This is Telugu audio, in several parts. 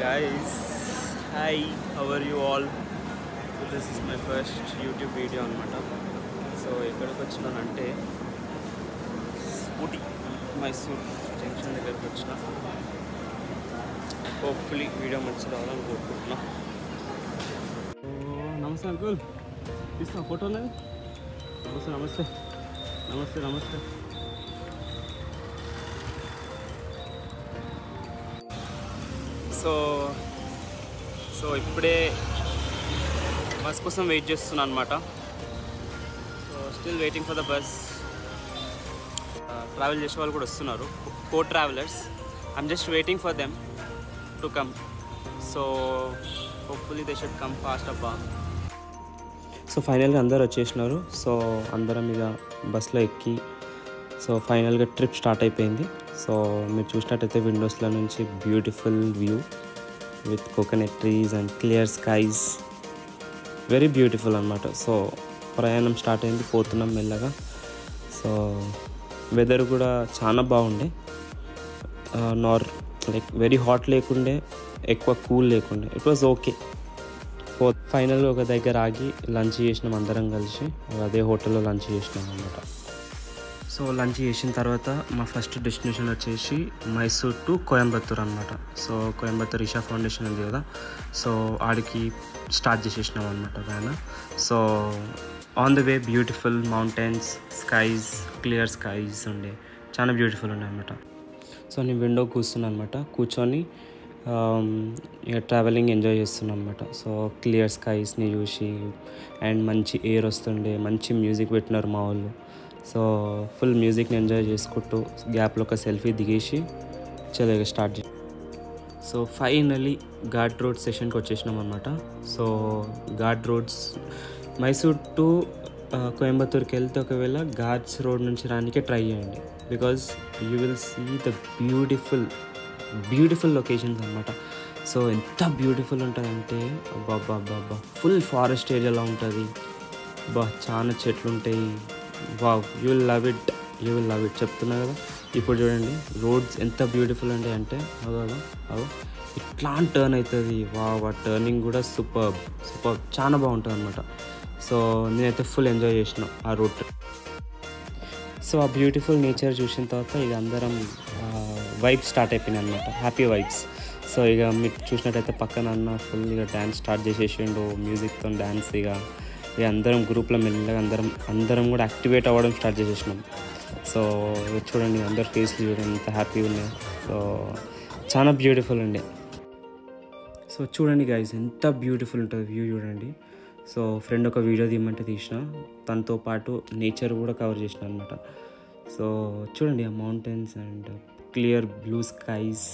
Guys, hi, how are you all? This is my first YouTube video అనమాట. సో ఎక్కడికి వచ్చినానంటే ఊటీ మైసూర్ జంక్షన్ దగ్గరికి వచ్చిన. హోప్ఫుల్లీ వీడియో మంచిగా రావాలని కోరుకుంటున్నా. నమస్తే అంకుల్, తీస్తా ఫోటో అనేది. నమస్తే నమస్తే నమస్తే నమస్తే. సో ఇప్పుడే బస్ కోసం వెయిట్ చేస్తున్నాను అనమాట. So still waiting for the bus. Travel చేసే వాళ్ళు కూడా వస్తున్నారు, co travelers. I'm just waiting for them to come. So hopefully they should come fast అబ్బా. సో ఫైనల్గా అందరు వచ్చేసినారు. సో అందరం ఇక బస్లో ఎక్కి సో ఫైనల్గా ట్రిప్ స్టార్ట్ అయిపోయింది. సో మీరు చూసినట్టయితే విండోస్లో నుంచి beautiful view with coconut trees and clear skies, very beautiful అనమాట. సో ప్రయాణం స్టార్ట్ అయింది, పోతున్నాం మెల్లగా. సో వెదర్ కూడా చాలా బాగుండే, లైక్ వెరీ హాట్ లేకుండే, ఎక్కువ కూల్ లేకుండే. It was okay. ఫైనల్గా ఒక దగ్గర ఆగి లంచ్ చేసినాం అందరం కలిసి. అదే హోటల్లో లంచ్ చేసినాం అనమాట. సో లంచ్ చేసిన తర్వాత మా ఫస్ట్ డెస్టినేషన్ వచ్చేసి మైసూర్ టు కోయంబత్తూర్ అనమాట. సో కోయంబత్తూర్ ఈషా ఫౌండేషన్ ఉంది కదా, సో ఆడికి స్టార్ట్ చేసేసినాం అనమాట పైన. So on the way beautiful mountains, skies, clear skies ఉండే, చాలా బ్యూటిఫుల్ ఉండే అనమాట. సో నేను విండో కూర్చున్నాను అనమాట, కూర్చొని ఇక ట్రావెలింగ్ ఎంజాయ్ చేస్తున్నాను అనమాట. సో క్లియర్ స్కైస్ని చూసి అండ్ మంచి ఎయిర్ వస్తుండే, మంచి మ్యూజిక్ పెట్టినారు మా వాళ్ళు. సో ఫుల్ మ్యూజిక్ని ఎంజాయ్ చేసుకుంటూ గ్యాప్లో ఒక సెల్ఫీ దిగేసి చదిగా స్టార్ట్ చేసి సో ఫైనలీ ఘాట్ రోడ్ సెషన్కి వచ్చేసినాం అనమాట. So ghat roads Mysore to కోయంబత్తూర్కి వెళ్తే ఒకవేళ ఘాట్స్ రోడ్ నుంచి రానికే ట్రై చేయండి, because you will see the beautiful locations అనమాట. సో ఎంత బ్యూటిఫుల్ ఉంటుందంటే అబ్బా ఫుల్ ఫారెస్ట్ ఏరియాలో ఉంటుంది. చాలా చెట్లు ఉంటాయి. Wow, you will love it చెప్తున్నా కదా. ఇప్పుడు చూడండి రోడ్స్ ఎంత బ్యూటిఫుల్ ఉంటాయి అంటే అదో ఇట్లా టర్న్ అవుతుంది. వావ్, ఆ టర్నింగ్ కూడా సూపర్ చాలా బాగుంటుంది అనమాట. సో నేనైతే ఫుల్ ఎంజాయ్ చేసిన ఆ రోడ్ ట్రిప్. సో ఆ బ్యూటిఫుల్ నేచర్ చూసిన తర్వాత ఇక అందరం వైబ్స్ స్టార్ట్ అయిపోయినాయి అనమాట, హ్యాపీ వైబ్స్. సో ఇక మీకు చూసినట్టయితే పక్కన అన్న ఫుల్ ఇక డ్యాన్స్ స్టార్ట్ చేసేసిండు, మ్యూజిక్తో డ్యాన్స్. ఇక అందరం గ్రూప్లో మెల్లగా అందరం కూడా యాక్టివేట్ అవ్వడం స్టార్ట్ చేసేసినాం. సో చూడండి అందరు ఫేస్లు చూడండి ఎంత హ్యాపీగా ఉన్నాయి. సో చాలా బ్యూటిఫుల్ ఉండే. సో చూడండి గైస్ ఎంత బ్యూటిఫుల్ ఉంటుంది వ్యూ చూడండి. సో ఫ్రెండ్ ఒక వీడియో తీయమంటే తీసిన, తనతో పాటు నేచర్ కూడా కవర్ చేసిన అనమాట. సో చూడండి ఆ mountains and clear blue skies.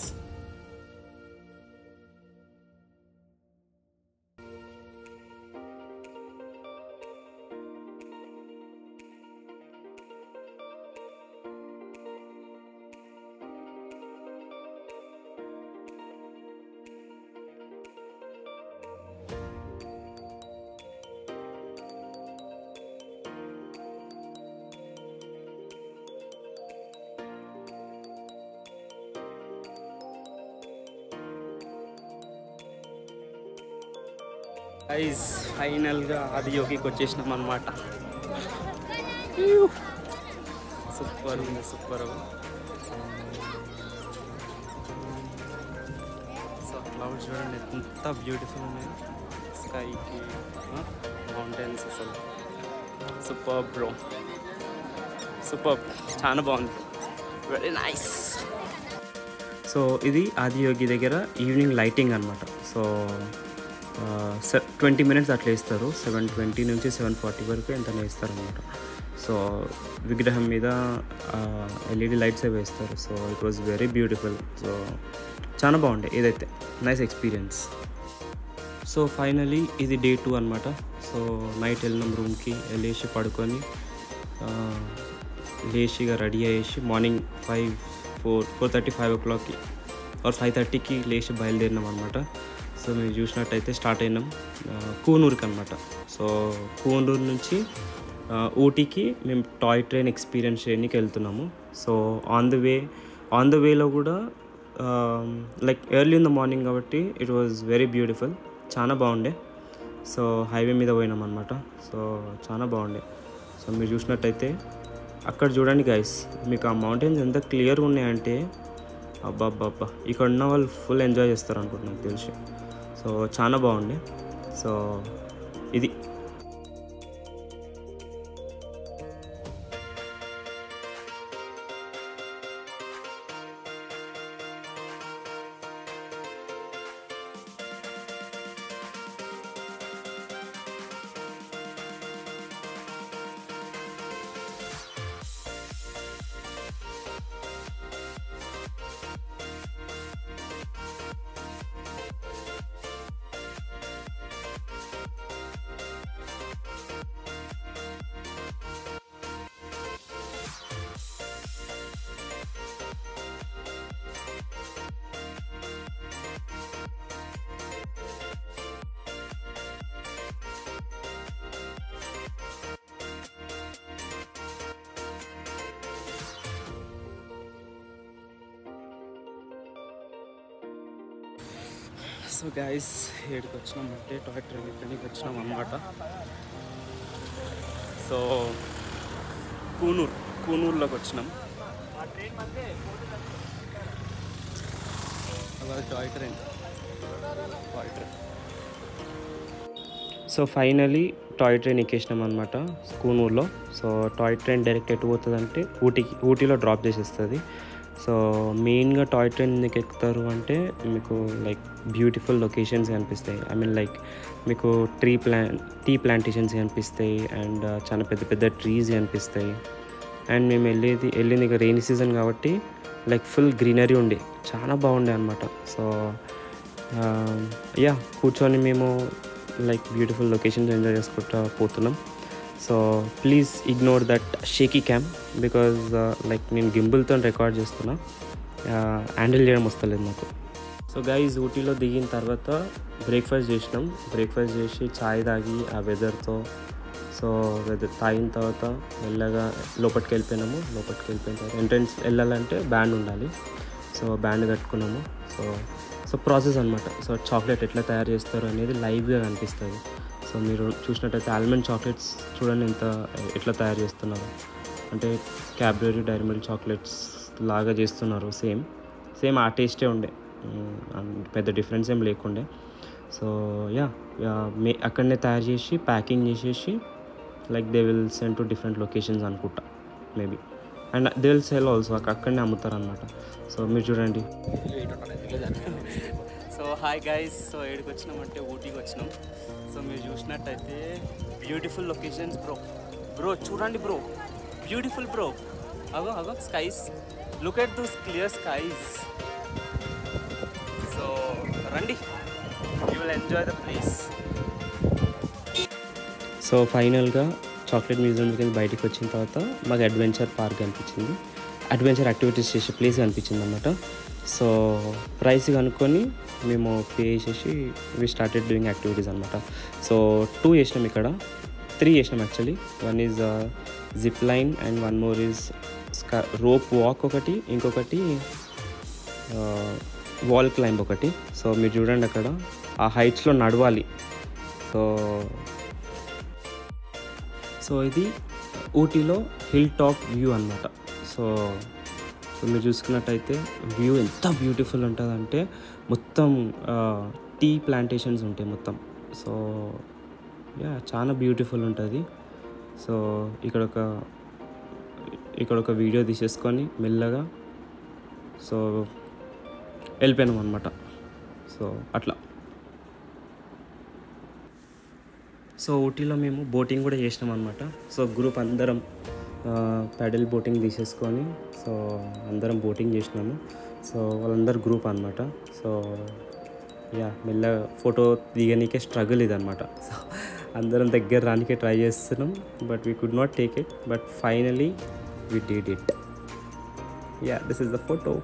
Guys ఫైనల్గా ఆదియోగికి వచ్చేసినాం అనమాట. సూపర్ ఉంది, సూపర్. సో క్లౌడ్స్ చూడండి ఎంత బ్యూటిఫుల్ ఉన్నాయి, స్కైకి మౌంటైన్స్. అసలు సూపర్ బ్రో, సూపర్, చాలా బాగుంది, వెరీ నైస్. సో ఇది ఆదియోగి దగ్గర ఈవినింగ్ లైటింగ్ అనమాట. సో 20 minutes అట్లా వేస్తారు, 7:20 నుంచి 7:40 వరకు ఎంత వేస్తారు అనమాట. సో విగ్రహం మీద LED లైట్స్ అవి వేస్తారు. So it was very beautiful. So చాలా బాగుండే, ఏదైతే నైస్ ఎక్స్పీరియన్స్. సో ఫైనలీ ఇది డే 2 అనమాట. సో నైట్ వెళ్ళినాం రూమ్కి, వెళ్ళేసి పడుకొని లేచిగా రెడీ అయ్యేసి మార్నింగ్ 4:30 5 o'clockకి ఆర్ 5:30కి లేచి బయలుదేరినాం అనమాట. సో మీరు చూసినట్టయితే స్టార్ట్ అయినాం కూనూరుకి అనమాట. సో కూనూరు నుంచి ఊటీకి మేము టాయ్ ట్రైన్ ఎక్స్పీరియన్స్ చేయడానికి వెళ్తున్నాము. సో ఆన్ ద వేలో కూడా like early in the morning కాబట్టి ఇట్ వాజ్ వెరీ బ్యూటిఫుల్, చాలా బాగుండే. సో హైవే మీద పోయినాం అనమాట. సో చాలా బాగుండే. సో మీరు చూసినట్టయితే అక్కడ చూడండి గైస్, మీకు ఆ మౌంటైన్స్ ఎంత క్లియర్గా ఉన్నాయంటే అబ్బా అబ్బా అబ్బా, ఇక్కడ ఉన్న వాళ్ళు ఫుల్ ఎంజాయ్ చేస్తారు అనుకుంటున్నాను తెలిసి. సో చాలా బాగుండే. సో ఇది సో గైస్ ఏడికి వచ్చినాం అంటే టాయ్ ట్రైన్ ఎక్కడికి వచ్చినాం అన్నమాట. సో కూనూరులోకి వచ్చినాం. అలా toy train. So finally toy train ఎక్కేసినాం అనమాట కూనూరులో. సో టాయ్ ట్రైన్ డైరెక్ట్ ఎటు పోతుంది అంటే ఊటీలో డ్రాప్ చేసేస్తుంది. సో మెయిన్గా టాయ్ ట్రైన్ ఎందుకు ఎక్కుతారు అంటే మీకు లైక్ బ్యూటిఫుల్ లొకేషన్స్ కనిపిస్తాయి. ఐ మీన్ లైక్ మీకు టీ ప్లాంటేషన్స్ కనిపిస్తాయి అండ్ చాలా పెద్ద పెద్ద ట్రీస్ కనిపిస్తాయి. అండ్ మేము వెళ్ళింది ఇక రెయినీ సీజన్ కాబట్టి లైక్ ఫుల్ గ్రీనరీ ఉండే, చాలా బాగుండే అనమాట. సో యా కూర్చొని మేము లైక్ బ్యూటిఫుల్ లొకేషన్స్ ఎంజాయ్ చేసుకుంటూ పోతున్నాం. So please ignore that shaky cam because like నేను గింబుల్తో రికార్డ్ చేస్తున్నా, హ్యాండిల్ చేయడం వస్తలేదు నాకు. సో గైజ్ ఊటీలో దిగిన తర్వాత బ్రేక్ఫాస్ట్ చేసినాం. బ్రేక్ఫాస్ట్ చేసి చాయ్ తాగి ఆ వెదర్తో, సో వెదర్ తాగిన తర్వాత మెల్లగా లోపలికి వెళ్ళిపోయిన తర్వాత ఎంట్రన్స్ వెళ్ళాలంటే బ్యాండ్ ఉండాలి. సో బ్యాండ్ కట్టుకున్నాము. సో ప్రాసెస్ అనమాట. సో చాక్లెట్ ఎట్లా తయారు చేస్తారు అనేది లైవ్గా కనిపిస్తుంది. సో మీరు చూసినట్టయితే ఆల్మండ్ చాక్లెట్స్ చూడండి ఎట్లా తయారు చేస్తున్నారు అంటే క్యాడ్బరీ డైరీ మిల్క్ చాక్లెట్స్ లాగా చేస్తున్నారు. సేమ్ ఆ టేస్టే ఉండే, పెద్ద డిఫరెన్స్ ఏం లేకుండే. సో యా అక్కడనే తయారు చేసి ప్యాకింగ్ చేసేసి like they will send to different locations అనుకుంటా maybe. And they will sell also, అక్కడనే అమ్ముతారు అనమాట. సో మీరు చూడండి. సో హాయ్ గైస్, సో ఏడికి వచ్చినామంటే ఊటీకి వచ్చినాం. సో మీరు చూసినట్టయితే బ్యూటిఫుల్ లొకేషన్స్ బ్రో చూడండి బ్రో, బ్యూటిఫుల్ బ్రో. అగో skies, look at those clear skies. So రండి, you will enjoy the place. So ఫైనల్గా చాక్లెట్ మ్యూజియం కింద బయటకు వచ్చిన తర్వాత మాకు అడ్వెంచర్ పార్క్ అనిపించింది, అడ్వెంచర్ యాక్టివిటీస్ చేసే ప్లేస్ అనిపించింది అన్నమాట. సో ప్రైస్ కనుక్కొని మేము పే చేసేసి వి స్టార్టెడ్ డూయింగ్ యాక్టివిటీస్ అనమాట. సో 2 చేసినాం, ఇక్కడ 3 చేసినాం actually. One is zip line and one more is rope walk ఒకటి, ఇంకొకటి వాల్ క్లైంబ్ ఒకటి. సో మీరు చూడండి అక్కడ ఆ హైట్స్లో నడవాలి. సో ఇది ఊటీలో హిల్ టాప్ వ్యూ అనమాట. సో మీరు చూసుకున్నట్టయితే వ్యూ ఎంత బ్యూటిఫుల్ ఉంటుందంటే మొత్తం టీ ప్లాంటేషన్స్ ఉంటాయి మొత్తం. సో యా చాలా బ్యూటిఫుల్ ఉంటుంది. సో ఇక్కడ ఒక వీడియో తీసేసుకొని మెల్లగా సో వెళ్ళిపోయినాం అనమాట. సో అట్లా. సో ఊటీలో మేము బోటింగ్ కూడా చేసినాం అనమాట. సో గ్రూప్ అందరం ప్యాడల్ బోటింగ్ తీసేసుకొని సో అందరం బోటింగ్ చేసినాము. సో వాళ్ళందరూ గ్రూప్ అనమాట. సో యా మెల్లగా ఫోటో దిగనీకే స్ట్రగుల్ ఇది అనమాట. సో అందరం దగ్గర రానికే ట్రై చేస్తున్నాం, but we could not take it, but finally we did it. Yeah this is the photo.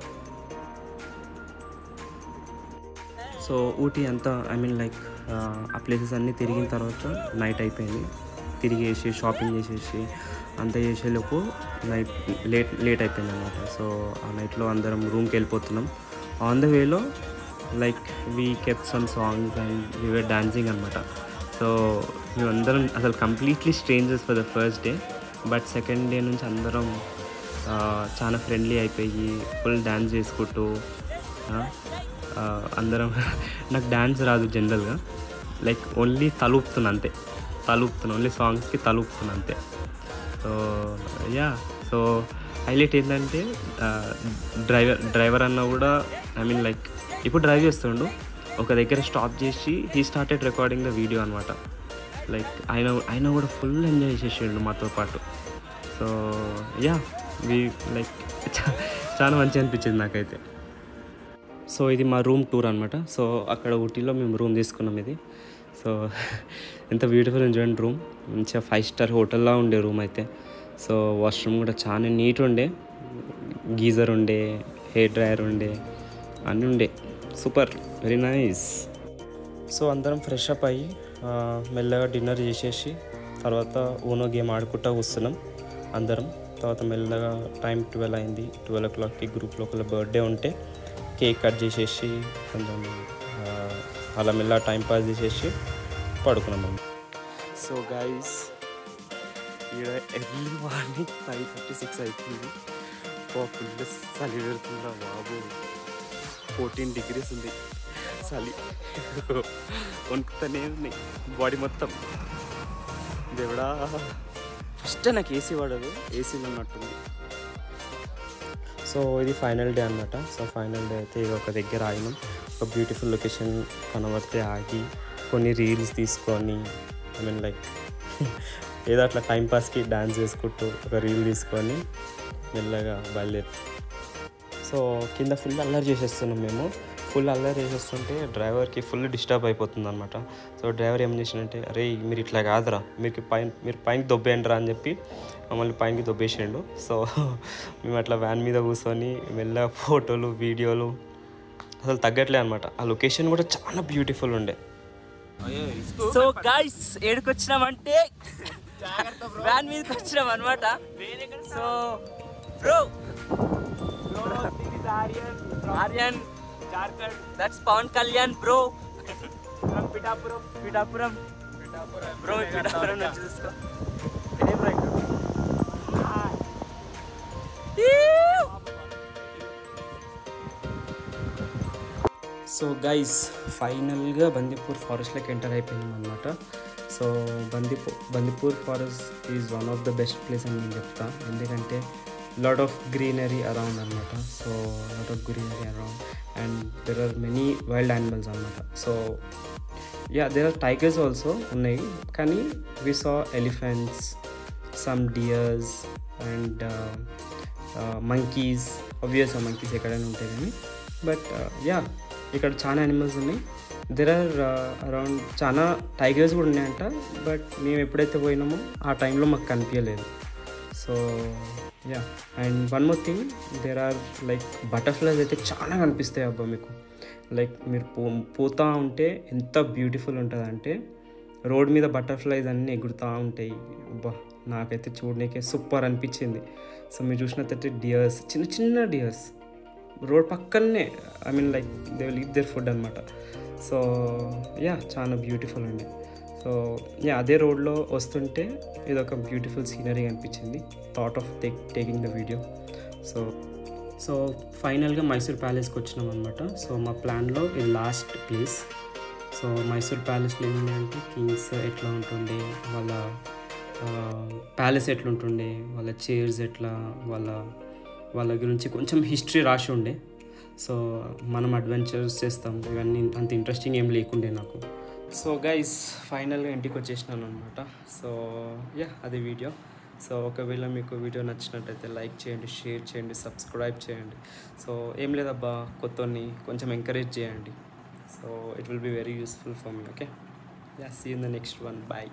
So Ooty అంతా ఐ మీన్ లైక్ ఆ ప్లేసెస్ అన్నీ తిరిగిన తర్వాత నైట్ అయిపోయింది. తిరిగేసి షాపింగ్ చేసేసి అంతా చేసేలోపు లేట్ అయిపోయింది అనమాట. సో ఆ నైట్లో అందరం రూమ్కి వెళ్ళిపోతున్నాం. ఆన్ ద వేలో like we kept some songs and we were dancing అనమాట. సో మేమందరం అసలు completely strangers for the first day, but second day నుంచి అందరం చాలా ఫ్రెండ్లీ అయిపోయి ఫుల్ డ్యాన్స్ చేసుకుంటూ అందరం నాకు డ్యాన్స్ రాదు జనరల్గా, లైక్ ఓన్లీ తలూపుతున్నా అంతే, ఓన్లీ సాంగ్స్కి తలూపుతున్నా అంతే. సో యా, సో హైలైట్ ఏంటంటే డ్రైవర్ అన్న కూడా ఐ మీన్ లైక్ ఇప్పుడు డ్రైవ్ చేస్తుండు, ఒక దగ్గర స్టాప్ చేసి he started recording the video అనమాట. లైక్ ఆయన కూడా ఫుల్ ఎంజాయ్ చేసేసిండు మాతో పాటు. సో యా, లైక్ చాలా మంచిగా అనిపించింది నాకైతే. సో ఇది మా రూమ్ టూర్ అనమాట. సో అక్కడ ఊటీలో మేము రూమ్ తీసుకున్నాం ఇది. సో ఎంత బ్యూటిఫుల్ చూడండి రూమ్, మంచిగా 5 స్టార్ హోటల్లా ఉండే రూమ్ అయితే. సో వాష్రూమ్ కూడా చాలా నీట్ ఉండే, గీజర్ ఉండే, హెయిర్ డ్రైయర్ ఉండే, అన్నీ ఉండే, సూపర్, వెరీ నైస్. సో అందరం ఫ్రెష్ అప్ అయ్యి మెల్లగా డిన్నర్ చేసేసి తర్వాత ఊనో గేమ్ ఆడుకుంటూ వస్తున్నాం అందరం. తర్వాత మెల్లగా టైం 12 అయింది. 12 o'clockకి గ్రూప్లో ఒకళ్ళ బర్త్డే ఉంటే కేక్ కట్ చేసేసి కొంచెం అలా మెల్ల టైం పాస్ చేసేసి పడుకున్నాం. సో గైస్, ఇక్కడ ఎర్లీ మార్నింగ్ 5:36 అవుతుంది. ఫుల్ చలి పెడుతుందిరా బాబు, 14 degrees ఉంది చలి, వణుకుతూనే ఉన్నాయి బాడీ మొత్తం. దేవుడా, ఫస్ట్ నాకు ఏసీ పడదు, ఏసీలో ఉన్నట్టుంది. సో ఇది ఫైనల్ డే అనమాట. సో ఫైనల్ డే అయితే ఇది ఒక దగ్గర ఆగినాం, ఒక బ్యూటిఫుల్ లొకేషన్ కనబడితే ఆగి కొన్ని రీల్స్ తీసుకొని ఐ మీన్ లైక్ ఏదో అట్లా టైంపాస్కి డ్యాన్స్ చేసుకుంటూ ఒక రీల్ తీసుకొని మెల్లగా బయలుదేరి. సో కింద ఫుల్ అల్లరి చేసేస్తున్నాం మేము. ఫుల్ అల్లరి చేసేస్తుంటే డ్రైవర్కి ఫుల్ డిస్టర్బ్ అయిపోతుంది అనమాట. సో డ్రైవర్ ఏం చేసిందంటే, అరే మీరు ఇట్లా కాదురా, మీరు పైనకి దొబ్బేయండి రా అని చెప్పి మమ్మల్ని పైనకి దొబ్బేసిండు. సో మేము అట్లా వ్యాన్ మీద కూర్చొని మెల్లగా ఫోటోలు వీడియోలు అసలు తగ్గట్లే అనమాట. ఆ లొకేషన్ కూడా చాలా బ్యూటిఫుల్ ఉండే. సో గైస్, ఏడుకు వచ్చినామంటే వ్యాన్ మీదకి వచ్చినాం అనమాట. So bro, Aryan, Jharkhand, that's Pawan Kalyan bro, Pithapuram bro, Pithapuram నుంచి చూసుకో. సో గైస్, ఫైనల్గా బందీపూర్ ఫారెస్ట్లోకి ఎంటర్ అయిపోయినాం అనమాట. So Bandipur forest is one of the best place అని నేను చెప్తా, ఎందుకంటే లాట్ ఆఫ్ గ్రీనరీ అరౌండ్ అనమాట. So lot of greenery around and there are many wild animals అనమాట. So yeah, there are tigers also ఉన్నాయి, కానీ we saw elephants, some deers and monkeys. Obvious monkeys ఎక్కడైనా ఉంటాయి కానీ, బట్ యా, ఇక్కడ చాలా యానిమల్స్ ఉన్నాయి. దెర్ ఆర్ అరౌండ్ చాలా టైగర్స్ కూడా ఉన్నాయంట, బట్ మేము ఎప్పుడైతే పోయినామో ఆ టైంలో మాకు కనిపించలేదు. So yeah, and one more thing, there are like butterflies అయితే చాలా కనిపిస్తాయి అబ్బా మీకు. లైక్ మీరు పోతూ ఉంటే ఎంత బ్యూటిఫుల్ ఉంటుంది అంటే, రోడ్ మీద బటర్ఫ్లైస్ అన్నీ ఎగురుతూ ఉంటాయి. అబ్బా, నాకైతే చూడడానికి సూపర్ అనిపించింది. సో మీరు చూసినట్టయితే డియర్స్, చిన్న చిన్న డియర్స్ రోడ్ పక్కనే, I mean like they will eat their food అనమాట. సో యా, చాలా బ్యూటిఫుల్ అండి. సో యా, అదే రోడ్లో వస్తుంటే ఇదొక బ్యూటిఫుల్ సీనరీ అనిపించింది. Thought of taking the video. So ఫైనల్గా మైసూర్ ప్యాలెస్కి వచ్చినాం అనమాట. సో మా ప్లాన్లో ఇది లాస్ట్ ప్లేస్. సో మైసూర్ ప్యాలెస్లో ఏముందంటే కింగ్స్ ఎట్లా ఉంటుండే, వాళ్ళ ప్యాలెస్ ఎట్లుంటుండే, వాళ్ళ చైర్స్ ఎట్లా, వాళ్ళ గురించి కొంచెం హిస్టరీ రాసి ఉండే. సో మనం అడ్వెంచర్స్ చేస్తాం, ఇవన్నీ అంత ఇంట్రెస్టింగ్ ఏం లేకుండే నాకు. సో గైస్, ఫైనల్గా ఇంటికి వచ్చేసినాను అనమాట. సో యా, అది వీడియో. సో ఒకవేళ మీకు వీడియో నచ్చినట్టయితే లైక్ చేయండి, షేర్ చేయండి, సబ్స్క్రైబ్ చేయండి. సో ఏం లేదబ్బా, కొత్తని కొంచెం ఎంకరేజ్ చేయండి. So it will be very useful for మీ. Okay, yeah, see in the next one. Bye.